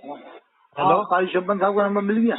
Hello, काली शब्बन साहब का number मिल गया?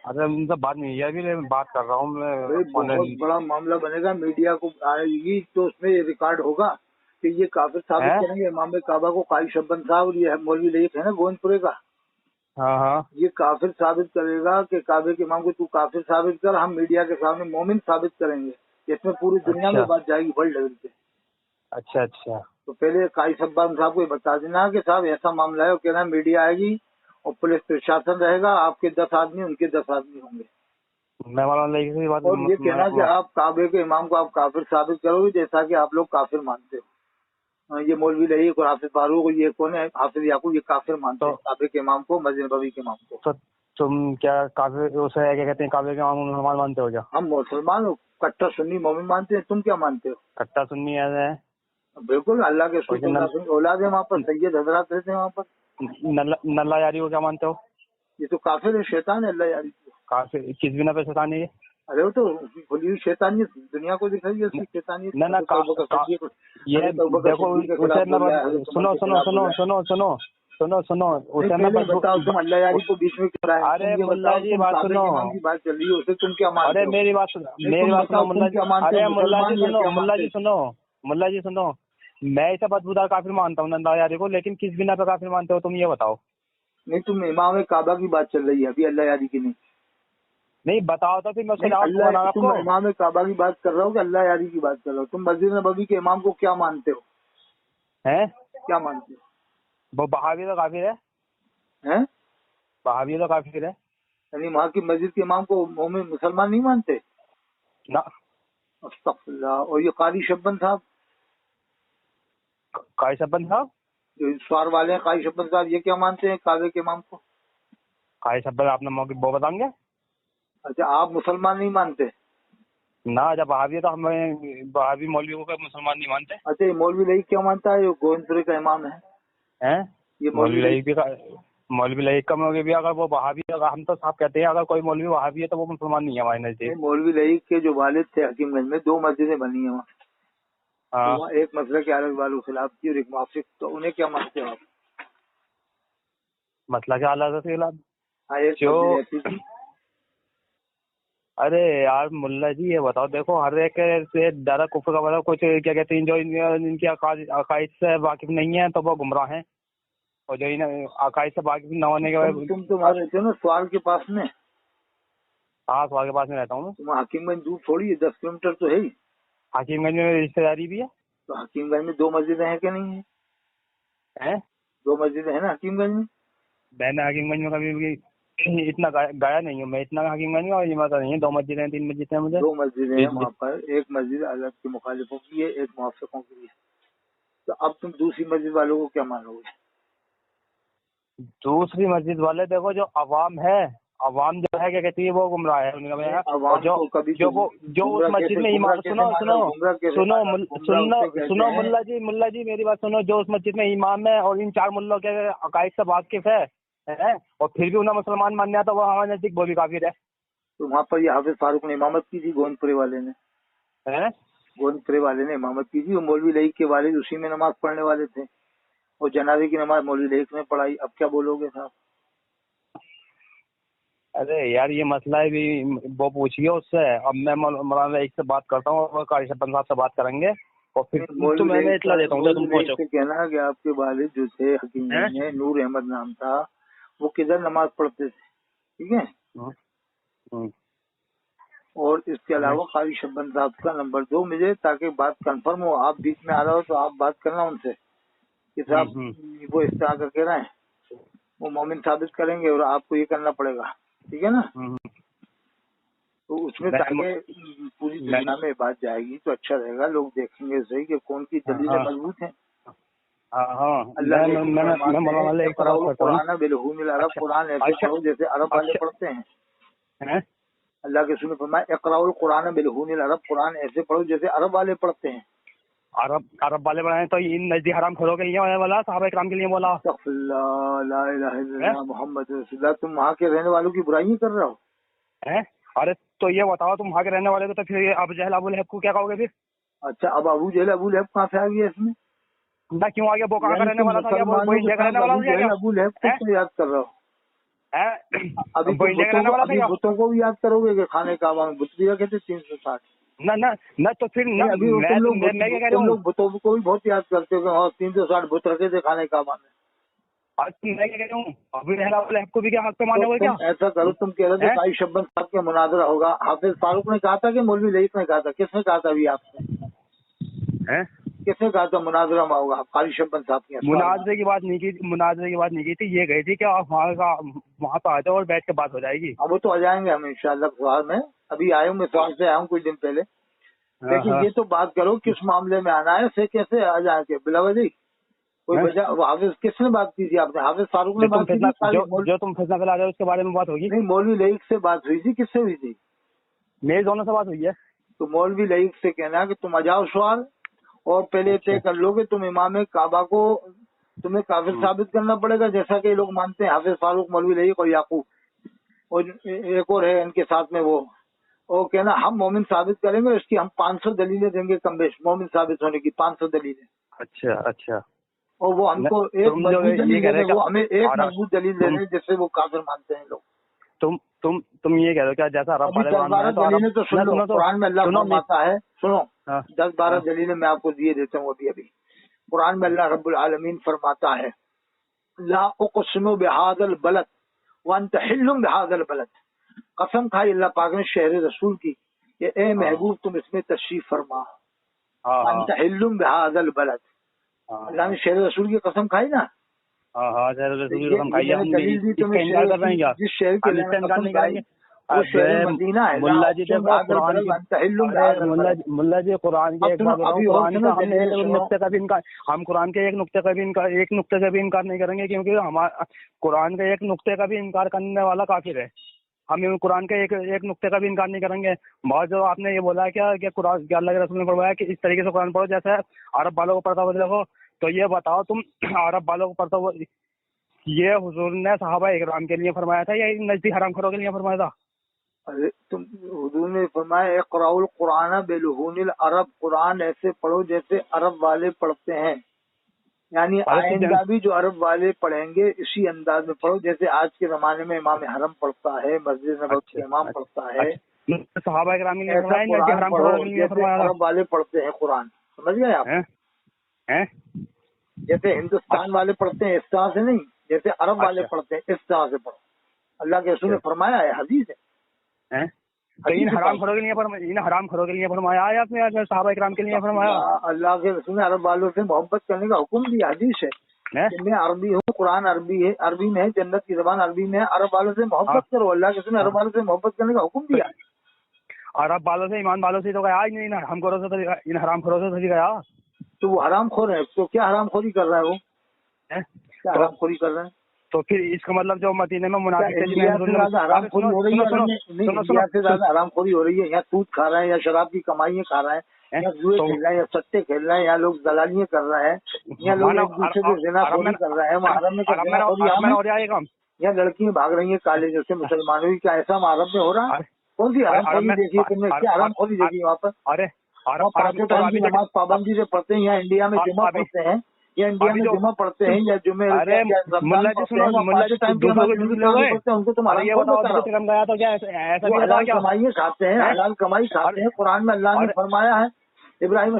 अरे उनसे बात नहीं है, अभी मैं बात कर रहा हूँ मैं। बहुत बड़ा मामला बनेगा, मीडिया को आएगी तो उसमें ये रिकॉर्ड होगा कि ये काफिर साबित करेंगे इमाम काबा को। काली शब्बन साहब और ये मौलवी लईक है ना गोविंदपुरे का, हाँ हाँ, ये काफिर साबित करेगा कि काबे के इमाम को तू काफिर साबित कर, हम मीडिया के सामने मोमिन साबित करेंगे। इसमें पूरी दुनिया में बात जाएगी वर्ल्ड लेवल पे। अच्छा अच्छा, तो पहले काली शब्बन साहब को ये बता देना कि साहब ऐसा मामला है, वो कहना मीडिया आएगी और पुलिस प्रशासन रहेगा, आपके 10 आदमी उनके 10 आदमी होंगे। मैं वाला लईक बात और ये कहना कि आप काबे के इमाम को आप काफिर साबित करोगे जैसा कि आप लोग काफिर मानते हो। ये मौलवी लईक और हाफिज फारूक, ये कौन है, हाफिज याकूब, ये काफिर मानते हैं काबे के इमाम को, मस्जिद नबवी के इमाम को। तो तुम क्या काबे उसे क्या कहते हैं, काबे के इमाम मुसलमान मानते हो क्या? हम मुसलमान कट्टर सुन्नी मोमिन मानते हैं, तुम क्या मानते हो? कट्टा सुन्नी है बिल्कुल, अल्लाह के रसूल औलाद है, वहाँ पर सैयद हजरात रहते हैं वहाँ पर। नल्ला यारी को क्या मानते हो? ये तो काफिर है, शैतान है अल्लाह यारी। काफिर किस बिना पे शैतान है ये? अरे वो तो खुली हुई शैतानियत दुनिया को दिखाई है, उसकी शैतानियत। ना ये देखो उसे सुनो सुनो सुनो सुनो सुनो सुनो सुनो उसे बताओ, तुम अल्लाह यारी को बीच में क्यों लाए? अरे मुल्ला जी बात सुनो, बात चल रही है, उसे तुम क्या मानते हो? अरे मेरी बात सुनो मुल्ला जी, अरे मुल्ला जी सुनो, मैं इसे बदबूदार काफिर मानता हूँ नंदा यारी को, लेकिन किस बिना पे काफिर मानते हो तुम ये बताओ। नहीं, तुम इमाम काबा की बात चल रही है अभी, अल्लाह यारी की नहीं बताओ तो फिर मैं उसको तुम इमाम काबा की बात कर रहा हो कि अल्लाह यारी की बात कर रहा हो? तुम मस्जिद नबवी के इमाम को क्या मानते हो? हैं? क्या मानते हो? वो बहावी तो काफिर है? हैं? बहावी तो काफिर है, यानी वहाँ की मस्जिद के इमाम को मोमिन मुसलमान नहीं मानते ना? अस्तगफुरुल्लाह। और ये काली शब्बन साहब, काली शब्बन साहब जो स्वार वाले हैं, काली शब्बन साहब, ये क्या मानते हैं काबे के इमाम को? काली शब्बन आपने मौके वो बताएंगे? अच्छा, आप मुसलमान नहीं मानते ना, जब बहावी है तो हम बहावी मौलवी को मुसलमान नहीं मानते। अच्छा, ये मौलवी लईक क्या मानता है? ये गोविंदपुरे का इमाम है। हैं? ये मौलवी लईक का भी अगर वो बहावी, अगर हम तो साफ कहते हैं अगर कोई मौलवी बहावी है तो वो मुसलमान नहीं है हमारे नजदीक। मौलवी लईक के जो वालिद थे हकीमगंज में 2 मस्जिदें बनी है वहाँ। तो वहाँ एक मसला के अलग वालों खिलाफ थी और एक मुआफिक, तो उन्हें क्या मानते हो आप? मसला क्या अलग खिलाफ? जो अरे यार मुल्ला जी ये बताओ, देखो हर एक से डरा कुफर का मतलब कुछ क्या कहते हैं, जो इनकी अकाइद से वाकिफ नहीं है तो वो गुमराह हैं, और जो इन अकाइद से वाकिफ न होने के बाद तुम तुम्हारे रहते हो ना स्वार के पास में? हाँ, स्वार के पास में रहता हूँ मैं। तुम हकीमगंज दूर थोड़ी है, 10 किलोमीटर तो है ही। हकीमगंज में रिश्तेदारी भी है। तो हकीमगंज में 2 मस्जिदें हैं कि नहीं हैं? 2 मस्जिदें हैं ना हकीमगंज में। मैंने हकीमगंज में कभी भी इतना गया नहीं हूँ मैं, इतना हकीमगंज में, और ये पता नहीं है 2 मस्जिदें हैं 3 मस्जिदें हैं मुझे। 2 मस्जिदें हैं वहाँ पर, एक मस्जिद अल्लाह के मुखालिफों की है, एक मुआफिकों की है। तो अब तुम दूसरी मस्जिद वालों को क्या मानोगे? दूसरी मस्जिद वाले देखो, जो अवाम है, अवाम जो है क्या कहती है वो गुमराह है उनका, जो उस मस्जिद में इमाम, सुनो मुल्ला जी मेरी बात सुनो, जो उस मस्जिद में इमाम है और इन 4 मुल्लों के अकाइद से वाकिफ है और फिर भी उन्हें मुसलमान मानना है तो वो हमारे नजदीक वो भी काफिर है। तो वहाँ पर ये हाफिज फारूक ने इमामत की थी, गोविंदपुरे वाले ने, गोविंदपुरे वाले ने इमामत की थी। मौलवी लईक के वालिद उसी में नमाज पढ़ने वाले थे और जनाजे की नमाज मौलवी लईक ने पढ़ाई। अब क्या बोलोगे साहब? अरे यार ये मसला है भी, वो पूछिए उससे। अब मैं मौलाना लईक से बात करता हूँ और काली शब्बन साहब से बात करेंगे और फिर तो मैं इतला देता हूँ तुम पूछो। कहना कि आपके वालिद जो थे हकीमगंज में, नूर अहमद नाम था, वो किधर नमाज पढ़ते थे, ठीक है? और इसके अलावा काली शब्बन साहब का नंबर दो मुझे, ताकि बात कंफर्म हो। आप बीच में आ रहे हो तो आप बात करना उनसे कि साहब वो इस तरह का कह रहे हैं, वो मोमिन साबित करेंगे और आपको ये करना पड़ेगा, ठीक है ना? तो उसमें ताकि पूरी दुनिया में बात जाएगी तो अच्छा रहेगा, लोग देखेंगे सही कि कौन की दलीलें मजबूत हैं। अल्लाह कुरान बिलहुमिल अरब, कुरान ऐसे पढ़ो जैसे अरब वाले पढ़ते हैं। अल्लाह के रसूल ने फरमाया इक़राउल कुरान बिलहुमिल अरब, कुरान ऐसे पढ़ो जैसे अरब वाले पढ़ते हैं। अरब वाले पढ़ाए तो इन नजदीक हराम खोलो के लिए वाला साहब इकराम के लिए बोला ला इलाहा इल्लल्लाह मोहम्मद रसूलुल्लाह। तुम वहाँ के रहने वालों की बुराई कर रहे हो हैं? अरे तो ये बताओ, तुम वहाँ के रहने वाले को तो फिर अब जहल अबू लहब को क्या कहोगे फिर? अच्छा, अब अबू जहल अबू लहब कहाँ से आ गया इसमें? बंदा क्यों आ गया? वो कहाँ का रहने वाला था? वो इंडिया का रहने वाला था क्या? अबू लहब को याद कर रहा हूँ अभी वो इंडिया का रहने वाला था क्या? बुतों को भी याद करोगे कि खाने काबा में बुत भी रखे थे 360। ना तो फिर ना अभी मैं क्या कह रहा हूँ, लोग बुतों को भी बहुत याद करते हो 360 बुत रखे थे खाने काबा में। मैं क्या कह रहा हूँ, अभी लहब को भी क्या हक पे माने हुए क्या? ऐसा करो, तुम कह रहे थे काई शब्बन साहब के मुनाजरा होगा, हाफिज फारूक ने कहा था कि मौलवी लईक ने कहा था? किसने कहा था अभी आपसे? किसने कहा था मुनाजरा में होगा? कारी शब्बन साहब के मुनाजरे की बात नहीं की थी, ये गई थी कि आप वहाँ पे आ जाओ और बैठ के बात हो जाएगी। अब वो तो आ जाएंगे हम इंशाल्लाह सवाल में। अभी आया हूँ मैं सवाल से आया हूँ कुछ दिन पहले, लेकिन ये तो बात करो किस मामले में आना है, से कैसे आ जाएंगे बिलावली? कोई वजह हाफिज किसने बात की थी आपने? हाफिज फारूक ने बात की थी? जो तुम फैसला कर रहे हो उसके बारे में बात होगी? नहीं, मौलवी लईक से बात हुई थी। किससे हुई थी? मेरी दोनों से बात हुई है। तो मौलवी लईक से कहना कि तुम आ जाओ सवाल और पहले तय कर लो कि तुम इमाम काबा को तुम्हें काफिर साबित करना पड़ेगा, जैसा कि लोग मानते हैं हाफिज फारूक, मौलवी लईक और याकूब और एक और है इनके साथ में वो कहना हम मोमिन साबित करेंगे, इसकी हम 500 दलीलें देंगे कम बेश, मोमिन साबित होने की 500 दलीलें। अच्छा और वो हमको एक मजबूत दलील दे रहे, वो हमें एक मजबूत दलील दे रहे जिससे वो काफिर मानते हैं लोग। तुम ये कह रहे हो क्या जैसा अरब वाले दलीलें तो सुन लो, कुरान में अल्लाह फरमाता है, सुनो 10-12 दलीलें मैं आपको दिए देता हूँ अभी। कुरान में अल्लाह रब्बुल आलमीन फरमाता है ला उक़सिमु बिहाज़ल बलद व अंत हिल्लुम बिहाज़ल बलद। कसम खाई अल्लाह पाक ने शहर रसूल की कि ए महबूब तुम इसमें तशरीफ फरमा, अंत हिल्लुम बिहाज़ल बलद। अल्लाह ने शहर रसूल की कसम खाई ना। दलील दी तुम्हें जिस शहर के वो शहर मदीना है। मुल्ला जी कुरान के हम कुरान के एक नुक्ते का भी इनकार नहीं करेंगे, क्योंकि हमारा कुरान के एक नुक्ते का भी इनकार करने वाला काफिर है। हम कुरान के एक नुक्ते का भी इनकार नहीं करेंगे। बहुत जो आपने ये बोला क्या कुरान क्या अल्लाह के रसूल ने फरमाया कि इस तरीके से कुरान पढ़ो जैसे अरब वालों को पढ़ता हुआ देखो, तो ये बताओ तुम अरब वालों को पढ़ता हुआ ये हुजूर ने सहाबा इकराम के लिए फरमाया था या नजदीक हरामखोरों के लिए फरमाया था? अरे तुम हुजूर ने फरमाया इक़राउल कुरान बिलुहूनिल अरब, कुरान ऐसे पढ़ो जैसे अरब वाले पढ़ते हैं, यानी आइंदा भी जो अरब वाले पढ़ेंगे इसी अंदाज में पढ़ो जैसे आज के जमाने में इमाम हरम पढ़ता है, मस्जिद नबवी के इमाम पढ़ता है। सहाबा इकराम ने अरब वाले पढ़ते हैं कुरान, समझ गए आप? जैसे हिंदुस्तान वाले पढ़ते हैं इस तरह से नहीं, जैसे अरब वाले पढ़ते हैं इस तरह से पढ़ो। अल्लाह के रसूल ने फरमाया है, हदीस है। इन हराम खोरों के लिए फरमाया या आपने सहाबा इकराम के लिए फरमाया? अल्लाह के रसूल ने अरब वालों से मोहब्बत करने का हुक्म दिया, हदीस है। मैं अरबी हूँ, कुरान अरबी है, अरबी में है, जन्नत की ज़बान अरबी में है, अरब वालों से मोहब्बत करो। अल्लाह के रसूल ने अरब वालों से मोहब्बत करने का हुक्म दिया। अरब वालों से ईमान वालों से तो गया नहीं, हम खोरों से तो इन हराम खोरों से तो गया। तो वो हराम खोर है, तो क्या हराम खोरी कर रहा है वो? क्या हराम खोरी कर रहे हैं? तो फिर इसका मतलब जो मदीने में मुनाफिक हरामखोरी हो रही है, इंडिया से ज्यादा हरामखोरी हो रही है। यहाँ सूद खा रहे हैं, या शराब की कमाइयाँ खा रहे हैं, या जुए खेल रहे हैं, या सट्टे खेल रहे हैं, या लोग दलालियाँ कर रहे हैं, या लोग एक दूसरे से ज़िनाखोरी कर रहे हैं। या लड़कियाँ भाग रही है कॉलेजों से मुसलमानों की, क्या ऐसा अरब में हो रहा है? कौन सी हरामखोरी देखी है तुमने? क्या हरामखोरी देखी वहाँ पर? पाँचों टाइम की नमाज पाबंदी से पढ़ते हैं, यहाँ इंडिया में जुम्मा पढ़ते हैं, या इंडिया में जुम्मा पढ़ते हैं, या जुम्मे मुल्ला जी सुनो, उनको तुम हलाल कमाइए खाते हैं, हलाल कमाई खाते हैं। कुरान में अल्लाह ने फरमाया है, इब्राहिम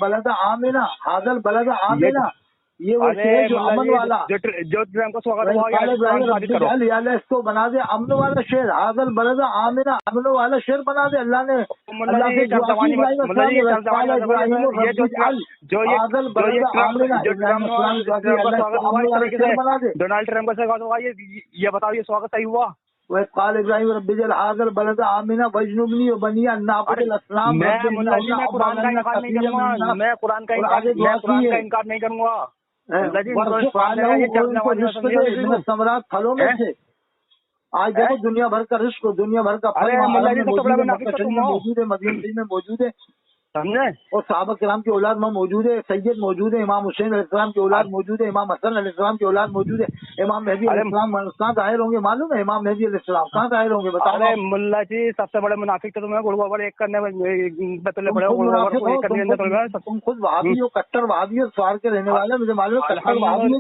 बलद आमिना, हाजल बलद आमिना, ये वो शहर जो अमन वाला, इसको बना दे अमन वाला शहर, हाजल बलद आमिना, अमन वाला शहर बना दे। अल्लाह ने डोनाल्ड ट्रम्प का ये बताओ, ये स्वागत सही हुआ? वह काल इब्राहिम रब्बिजल हाजल बलद आमिना वजनुबनी बनिया नाफिल अस्लाम। मैं कुरान का इनकार नहीं करूंगा, मैं कुरान का इनकार नहीं करूंगा। सम्राट फलों में से आज देखो दुनिया भर का रिस्क, दुनिया भर का फल मौजूद है, मदीना शरीफ में मौजूद है। समझे। और सहाबा किराम की औलाद में मौजूद है, सैयद मौजूद है, इमाम हुसैन अलैहिस्सलाम की औलाद मौजूद है, इमाम हसन अलैहिस्सलाम की औलाद मौजूद है, इमाम मेहदी अलैहिस्सलाम कहाँ जाहिर होंगे मालूम है? इमाम मेहदी अलैहिस्सलाम कहाँ जाहिर होंगे बताओ। अरे मुल्ला जी सबसे बड़े मुनाफिक तो तुम्हें गुड़गोबर एक करने में तुले पड़े हो, गुड़गोबर को एक करने में तुम खुद वहाबी हो, कट्टर वहाबी हो, स्वार के रहने वाले, मुझे मालूम है कट्टर वहाबी हो,